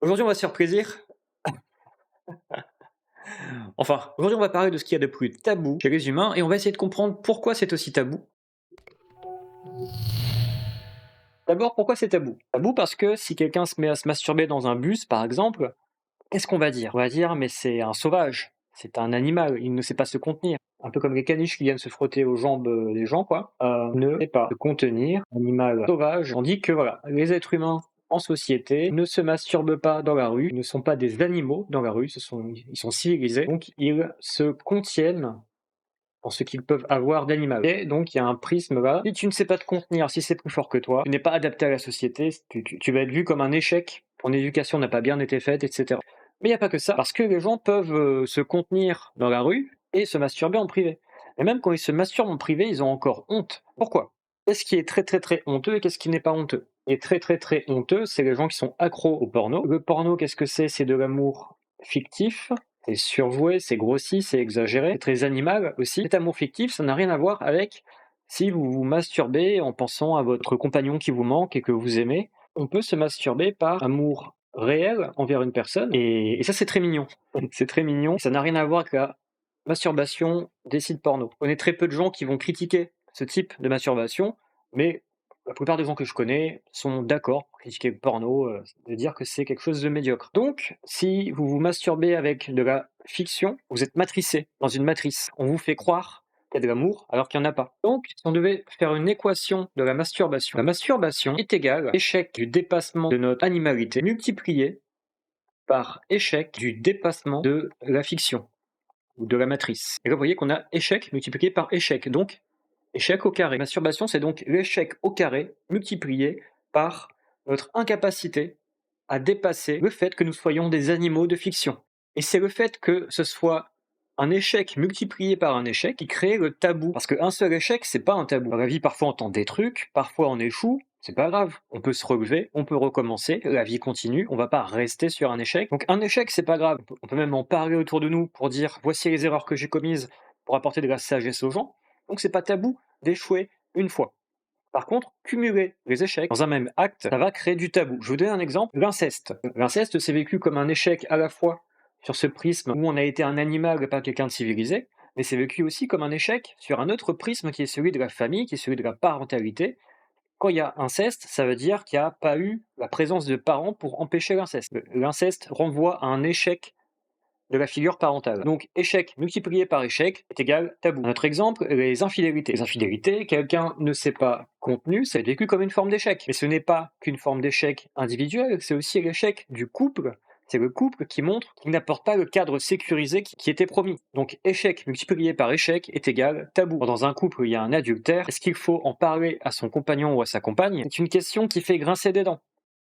Aujourd'hui, on va se faire plaisir. Enfin, aujourd'hui, on va parler de ce qu'il y a de plus tabou chez les humains et on va essayer de comprendre pourquoi c'est aussi tabou. D'abord, pourquoi c'est tabou? Tabou parce que si quelqu'un se met à se masturber dans un bus, par exemple, qu'est-ce qu'on va dire? On va dire: «Mais c'est un sauvage, c'est un animal, il ne sait pas se contenir». Un peu comme les caniches qui viennent se frotter aux jambes, des gens quoi, ne sait pas se contenir, animal sauvage. On dit que voilà, les êtres humains en société ne se masturbent pas dans la rue, ils ne sont pas des animaux dans la rue, ils sont civilisés, donc ils se contiennent dans ce qu'ils peuvent avoir d'animal. Et donc il y a un prisme là. Si tu ne sais pas te contenir, si c'est plus fort que toi, tu n'es pas adapté à la société, tu vas être vu comme un échec, ton éducation n'a pas bien été faite, etc. Mais il n'y a pas que ça, parce que les gens peuvent se contenir dans la rue et se masturber en privé. Et même quand ils se masturbent en privé, ils ont encore honte. Pourquoi? Qu'est-ce qui est très très très honteux et qu'est-ce qui n'est pas honteux? Et très très très honteux, c'est les gens qui sont accros au porno. Le porno, qu'est-ce que c'est? C'est de l'amour fictif, c'est surjoué, c'est grossi, c'est exagéré, c'est très animal aussi. Cet amour fictif, ça n'a rien à voir avec si vous vous masturbez en pensant à votre compagnon qui vous manque et que vous aimez. On peut se masturber par amour réel envers une personne et ça c'est très mignon. C'est très mignon, ça n'a rien à voir avec la masturbation des sites porno. On connais très peu de gens qui vont critiquer ce type de masturbation, mais la plupart des gens que je connais sont d'accord pour critiquer le porno, de dire que c'est quelque chose de médiocre. Donc, si vous vous masturbez avec de la fiction, vous êtes matricé dans une matrice. On vous fait croire qu'il y a de l'amour alors qu'il n'y en a pas. Donc, si on devait faire une équation de la masturbation est égale à échec du dépassement de notre animalité multiplié par échec du dépassement de la fiction ou de la matrice. Et là, vous voyez qu'on a échec multiplié par échec. Donc, échec au carré. Masturbation, c'est donc l'échec au carré multiplié par notre incapacité à dépasser le fait que nous soyons des animaux de fiction. Et c'est le fait que ce soit un échec multiplié par un échec qui crée le tabou. Parce qu'un seul échec, c'est pas un tabou. Dans la vie, parfois on tente des trucs, parfois on échoue, c'est pas grave. On peut se relever, on peut recommencer, la vie continue, on va pas rester sur un échec. Donc un échec, c'est pas grave. On peut même en parler autour de nous pour dire voici les erreurs que j'ai commises pour apporter de la sagesse aux gens. Donc c'est pas tabou d'échouer une fois. Par contre, cumuler les échecs dans un même acte, ça va créer du tabou. Je vous donne un exemple, l'inceste. L'inceste, c'est vécu comme un échec à la fois sur ce prisme où on a été un animal et pas quelqu'un de civilisé, mais c'est vécu aussi comme un échec sur un autre prisme qui est celui de la famille, qui est celui de la parentalité. Quand il y a inceste, ça veut dire qu'il n'y a pas eu la présence de parents pour empêcher l'inceste. L'inceste renvoie à un échec de la figure parentale. Donc échec multiplié par échec est égal tabou. Un autre exemple, les infidélités. Les infidélités, quelqu'un ne s'est pas contenu, c'est vécu comme une forme d'échec. Mais ce n'est pas qu'une forme d'échec individuel, c'est aussi l'échec du couple. C'est le couple qui montre qu'il n'apporte pas le cadre sécurisé qui était promis. Donc échec multiplié par échec est égal tabou. Dans un couple où il y a un adultère, est-ce qu'il faut en parler à son compagnon ou à sa compagne? C'est une question qui fait grincer des dents.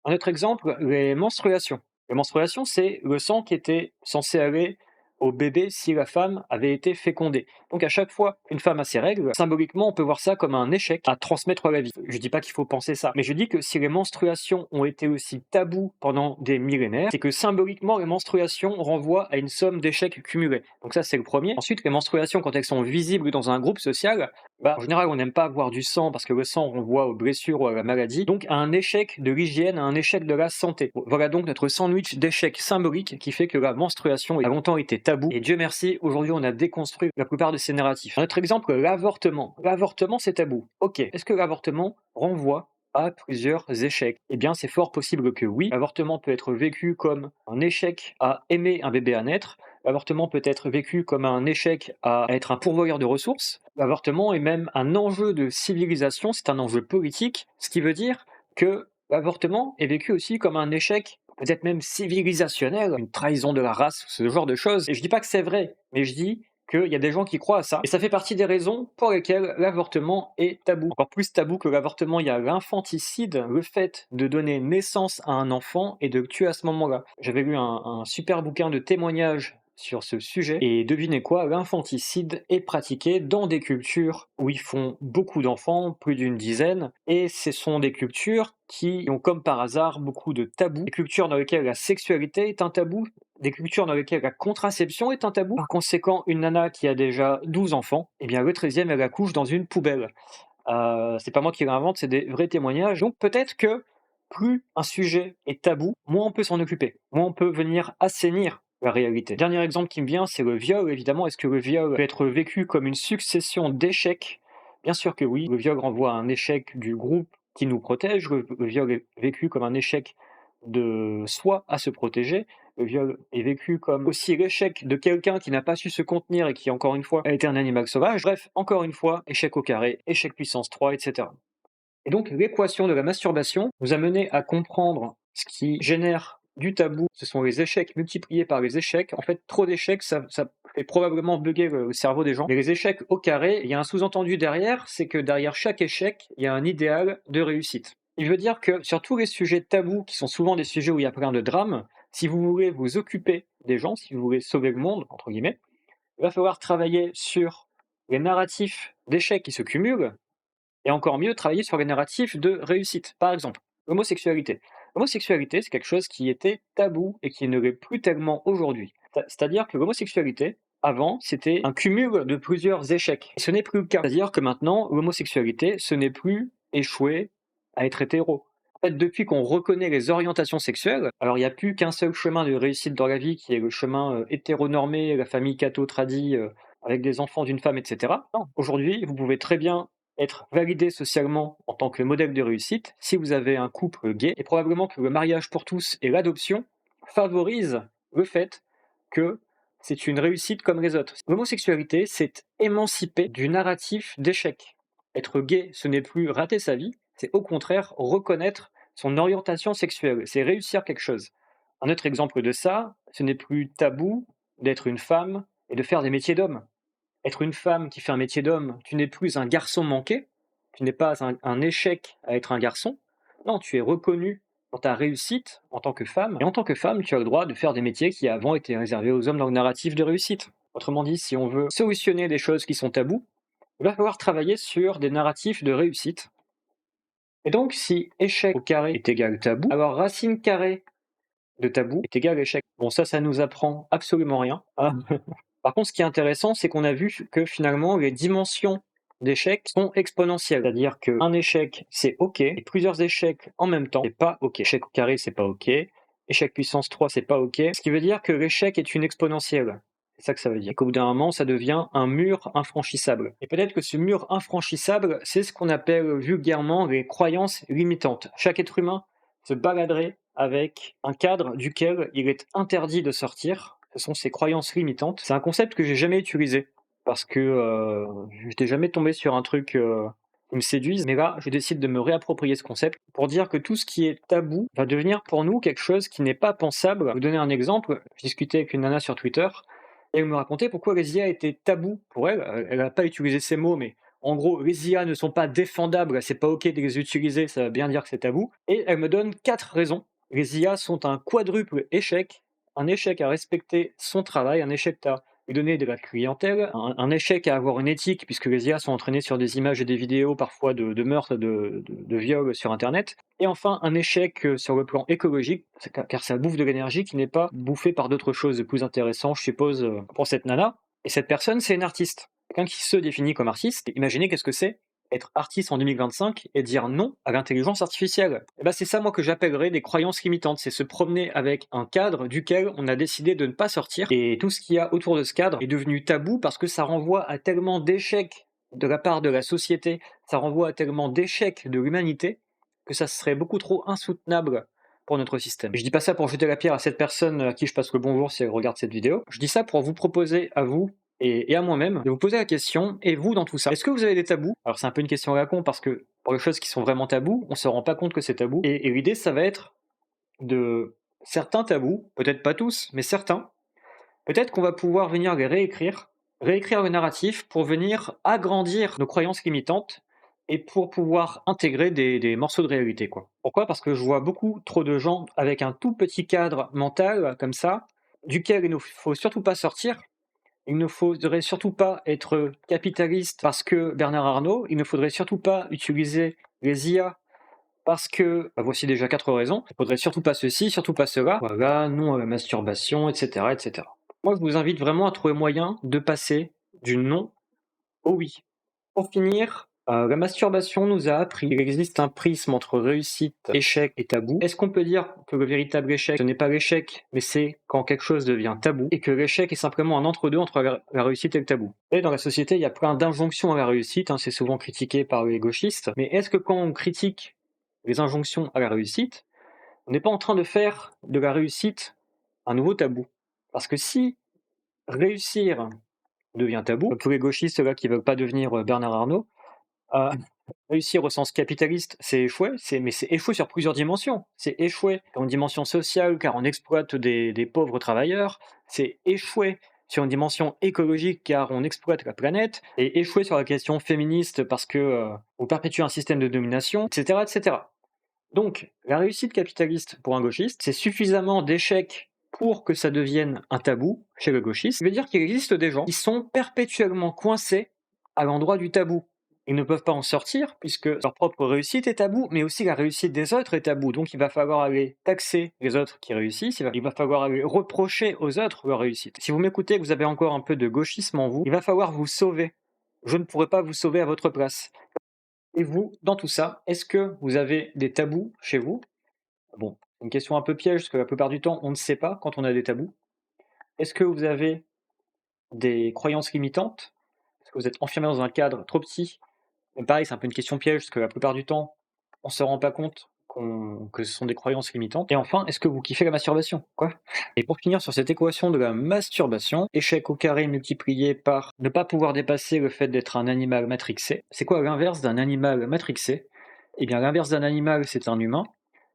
Un autre exemple, les menstruations. Les menstruations, c'est le sang qui était censé aller au bébé si la femme avait été fécondée. Donc à chaque fois qu'une femme a ses règles, symboliquement, on peut voir ça comme un échec à transmettre la vie. Je dis pas qu'il faut penser ça, mais je dis que si les menstruations ont été aussi tabous pendant des millénaires, c'est que symboliquement, les menstruations renvoient à une somme d'échecs cumulés. Donc ça, c'est le premier. Ensuite, les menstruations, quand elles sont visibles dans un groupe social, en général, on n'aime pas voir du sang parce que le sang renvoie aux blessures ou à la maladie, donc à un échec de l'hygiène, à un échec de la santé. Voilà donc notre sandwich d'échecs symboliques qui fait que la menstruation a longtemps été tabou, et Dieu merci, aujourd'hui on a déconstruit la plupart de ces narratifs. Un autre exemple, l'avortement. L'avortement, c'est tabou. Ok, est-ce que l'avortement renvoie à plusieurs échecs? Eh bien, c'est fort possible que oui. L'avortement peut être vécu comme un échec à aimer un bébé à naître. L'avortement peut être vécu comme un échec à être un pourvoyeur de ressources. L'avortement est même un enjeu de civilisation, c'est un enjeu politique, ce qui veut dire que l'avortement est vécu aussi comme un échec, peut-être même civilisationnel, une trahison de la race, ce genre de choses. Et je dis pas que c'est vrai, mais je dis qu'il y a des gens qui croient à ça. Et ça fait partie des raisons pour lesquelles l'avortement est tabou. Encore plus tabou que l'avortement, il y a l'infanticide, le fait de donner naissance à un enfant et de le tuer à ce moment-là. J'avais lu un super bouquin de témoignages sur ce sujet, et devinez quoi, l'infanticide est pratiqué dans des cultures où ils font beaucoup d'enfants, plus d'une dizaine, et ce sont des cultures qui ont comme par hasard beaucoup de tabous, des cultures dans lesquelles la sexualité est un tabou, des cultures dans lesquelles la contraception est un tabou. Par conséquent, une nana qui a déjà 12 enfants, eh bien le 13e, elle accouche dans une poubelle. C'est pas moi qui l'invente, c'est des vrais témoignages. Donc peut-être que plus un sujet est tabou, moins on peut s'en occuper, moins on peut venir assainir la réalité. Dernier exemple qui me vient, c'est le viol, évidemment. Est-ce que le viol peut être vécu comme une succession d'échecs? Bien sûr que oui. Le viol renvoie à un échec du groupe qui nous protège. Le viol est vécu comme un échec de soi à se protéger. Le viol est vécu comme aussi l'échec de quelqu'un qui n'a pas su se contenir et qui, encore une fois, a été un animal sauvage. Bref, encore une fois, échec au carré, échec puissance 3, etc. Et donc, l'équation de la masturbation nous a mené à comprendre ce qui génère du tabou, ce sont les échecs multipliés par les échecs. En fait, trop d'échecs, ça fait probablement bugger le cerveau des gens. Mais les échecs au carré, il y a un sous-entendu derrière, c'est que derrière chaque échec, il y a un idéal de réussite. Il veut dire que sur tous les sujets tabous, qui sont souvent des sujets où il y a plein de drames, si vous voulez vous occuper des gens, si vous voulez sauver le monde, entre guillemets, il va falloir travailler sur les narratifs d'échecs qui se cumulent, et encore mieux, travailler sur les narratifs de réussite. Par exemple, l'homosexualité. L'homosexualité, c'est quelque chose qui était tabou et qui ne l'est plus tellement aujourd'hui. C'est-à-dire que l'homosexualité, avant, c'était un cumul de plusieurs échecs. Et ce n'est plus le cas. C'est-à-dire que maintenant, l'homosexualité, ce n'est plus échouer à être hétéro. En fait, depuis qu'on reconnaît les orientations sexuelles, alors il n'y a plus qu'un seul chemin de réussite dans la vie, qui est le chemin hétéronormé, la famille catho-tradie, avec des enfants d'une femme, etc. Non, aujourd'hui, vous pouvez très bien être validé socialement en tant que modèle de réussite si vous avez un couple gay, et probablement que le mariage pour tous et l'adoption favorisent le fait que c'est une réussite comme les autres. L'homosexualité s'est émancipée du narratif d'échec. Être gay, ce n'est plus rater sa vie, c'est au contraire reconnaître son orientation sexuelle, c'est réussir quelque chose. Un autre exemple de ça, ce n'est plus tabou d'être une femme et de faire des métiers d'homme. Être une femme qui fait un métier d'homme, tu n'es plus un garçon manqué, tu n'es pas un échec à être un garçon. Non, tu es reconnu dans ta réussite en tant que femme. Et en tant que femme, tu as le droit de faire des métiers qui avant étaient réservés aux hommes dans le narratif de réussite. Autrement dit, si on veut solutionner des choses qui sont tabous, il va falloir travailler sur des narratifs de réussite. Et donc, si échec au carré est égal tabou, alors racine carrée de tabou est égal échec. Bon, ça nous apprend absolument rien. Par contre, ce qui est intéressant, c'est qu'on a vu que finalement, les dimensions d'échecs sont exponentielles. C'est-à-dire qu'un échec, c'est OK, et plusieurs échecs en même temps, c'est pas OK. Échec au carré, c'est pas OK. Échec puissance 3, c'est pas OK. Ce qui veut dire que l'échec est une exponentielle. C'est ça que ça veut dire. Qu'au bout d'un moment, ça devient un mur infranchissable. Et peut-être que ce mur infranchissable, c'est ce qu'on appelle vulgairement les croyances limitantes. Chaque être humain se baladerait avec un cadre duquel il est interdit de sortir. Ce sont ses croyances limitantes. C'est un concept que j'ai jamais utilisé parce que je n'étais jamais tombé sur un truc qui me séduise. Mais là, je décide de me réapproprier ce concept pour dire que tout ce qui est tabou va devenir pour nous quelque chose qui n'est pas pensable. Je vais vous donner un exemple. Je discutais avec une nana sur Twitter et elle me racontait pourquoi les IA étaient tabous pour elle. Elle n'a pas utilisé ces mots, mais en gros, les IA ne sont pas défendables, c'est pas OK de les utiliser, ça veut bien dire que c'est tabou. Et elle me donne 4 raisons. Les IA sont un quadruple échec, un échec à respecter son travail, un échec à lui donner de la clientèle, un échec à avoir une éthique, puisque les IA sont entraînées sur des images et des vidéos parfois de meurtres, de viols sur Internet. Et enfin, un échec sur le plan écologique, car ça bouffe de l'énergie qui n'est pas bouffée par d'autres choses plus intéressantes, je suppose, pour cette nana. Et cette personne, c'est une artiste. Quelqu'un qui se définit comme artiste, imaginez qu'est-ce que c'est être artiste en 2025 et dire non à l'intelligence artificielle. Et ben c'est ça moi que j'appellerais des croyances limitantes, c'est se promener avec un cadre duquel on a décidé de ne pas sortir, et tout ce qu'il y a autour de ce cadre est devenu tabou parce que ça renvoie à tellement d'échecs de la part de la société, ça renvoie à tellement d'échecs de l'humanité que ça serait beaucoup trop insoutenable pour notre système. Et je dis pas ça pour jeter la pierre à cette personne à qui je passe le bonjour si elle regarde cette vidéo, je dis ça pour vous proposer à vous et à moi-même de vous poser la question, et vous dans tout ça, est-ce que vous avez des tabous? Alors c'est un peu une question à la con parce que pour les choses qui sont vraiment tabous, on se rend pas compte que c'est tabou, et l'idée ça va être de certains tabous, peut-être pas tous, mais certains, peut-être qu'on va pouvoir venir les réécrire le narratif pour venir agrandir nos croyances limitantes et pour pouvoir intégrer des morceaux de réalité, quoi. Pourquoi? Parce que je vois beaucoup trop de gens avec un tout petit cadre mental comme ça, duquel il ne faut surtout pas sortir. Il ne faudrait surtout pas être capitaliste parce que Bernard Arnault, il ne faudrait surtout pas utiliser les IA parce que, bah, voici déjà 4 raisons. Il ne faudrait surtout pas ceci, surtout pas cela. Voilà, non à la masturbation, etc., etc. Moi, je vous invite vraiment à trouver moyen de passer du non au oui. Pour finir, La masturbation nous a appris qu'il existe un prisme entre réussite, échec et tabou. Est-ce qu'on peut dire que le véritable échec, ce n'est pas l'échec, mais c'est quand quelque chose devient tabou, et que l'échec est simplement un entre-deux entre la réussite et le tabou? Et dans la société, il y a plein d'injonctions à la réussite, c'est souvent critiqué par les gauchistes, mais est-ce que quand on critique les injonctions à la réussite, on n'est pas en train de faire de la réussite un nouveau tabou? Parce que si réussir devient tabou, tous les gauchistes là qui veulent pas devenir Bernard Arnault, euh, réussir au sens capitaliste, c'est échouer, mais c'est échouer sur plusieurs dimensions. C'est échouer sur une dimension sociale, car on exploite des pauvres travailleurs. C'est échouer sur une dimension écologique, car on exploite la planète. Et échouer sur la question féministe, parce que on perpétue un système de domination, etc., etc. Donc, la réussite capitaliste pour un gauchiste, c'est suffisamment d'échecs pour que ça devienne un tabou chez le gauchiste. Ça veut dire qu'il existe des gens qui sont perpétuellement coincés à l'endroit du tabou. Ils ne peuvent pas en sortir puisque leur propre réussite est tabou, mais aussi la réussite des autres est tabou. Donc il va falloir aller taxer les autres qui réussissent, il va falloir aller reprocher aux autres leur réussite. Si vous m'écoutez et que vous avez encore un peu de gauchisme en vous, il va falloir vous sauver. Je ne pourrai pas vous sauver à votre place. Et vous, dans tout ça, est-ce que vous avez des tabous chez vous? Bon, c'est une question un peu piège, parce que la plupart du temps, on ne sait pas quand on a des tabous. Est-ce que vous avez des croyances limitantes? Est-ce que vous êtes enfermé dans un cadre trop petit? Mais pareil, c'est un peu une question piège, parce que la plupart du temps, on se rend pas compte que ce sont des croyances limitantes. Et enfin, est-ce que vous kiffez la masturbation? Quoi? Et pour finir sur cette équation de la masturbation, échec au carré multiplié par ne pas pouvoir dépasser le fait d'être un animal matrixé. C'est quoi l'inverse d'un animal matrixé? Eh bien, l'inverse d'un animal, c'est un humain,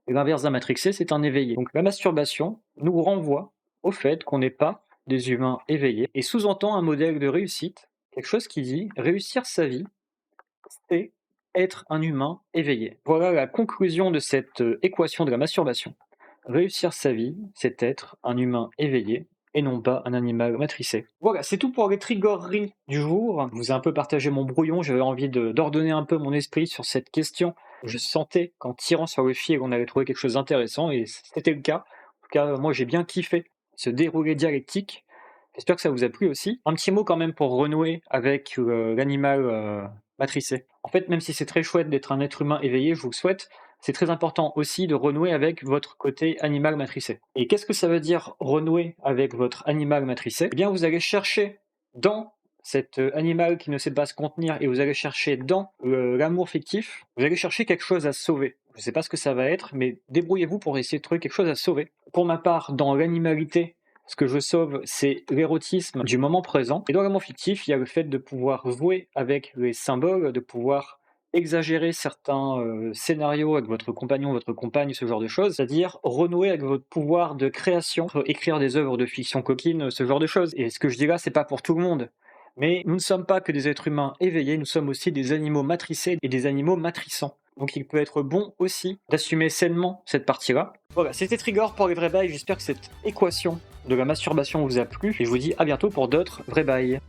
et l'inverse d'un matrixé, c'est un éveillé. Donc la masturbation nous renvoie au fait qu'on n'est pas des humains éveillés, et sous-entend un modèle de réussite, quelque chose qui dit réussir sa vie, c'est être un humain éveillé. Voilà la conclusion de cette équation de la masturbation. Réussir sa vie, c'est être un humain éveillé et non pas un animal matricé. Voilà, c'est tout pour les trigoreries du jour. Je vous ai un peu partagé mon brouillon, j'avais envie d'ordonner un peu mon esprit sur cette question. Je sentais qu'en tirant sur le fil, on allait trouver quelque chose d'intéressant, et c'était le cas. En tout cas, moi j'ai bien kiffé ce déroulé dialectique. J'espère que ça vous a plu aussi. Un petit mot quand même pour renouer avec l'animal matricé. En fait, même si c'est très chouette d'être un être humain éveillé, je vous le souhaite, c'est très important aussi de renouer avec votre côté animal matricé. Et qu'est-ce que ça veut dire renouer avec votre animal matricé? Eh bien, vous allez chercher dans cet animal qui ne sait pas se contenir, et vous allez chercher dans l'amour fictif, vous allez chercher quelque chose à sauver. Je ne sais pas ce que ça va être, mais débrouillez-vous pour essayer de trouver quelque chose à sauver. Pour ma part, dans l'animalité, ce que je sauve, c'est l'érotisme du moment présent. Et dans l'amour fictif, il y a le fait de pouvoir jouer avec les symboles, de pouvoir exagérer certains scénarios avec votre compagnon, votre compagne, ce genre de choses, c'est-à-dire renouer avec votre pouvoir de création, écrire des œuvres de fiction coquine, ce genre de choses. Et ce que je dis là, c'est pas pour tout le monde. Mais nous ne sommes pas que des êtres humains éveillés, nous sommes aussi des animaux matricés et des animaux matrissants. Donc il peut être bon aussi d'assumer sainement cette partie-là. Voilà, c'était Trigger pour les vrais bails, j'espère que cette équation de la masturbation vous a plu, et je vous dis à bientôt pour d'autres vrais bails.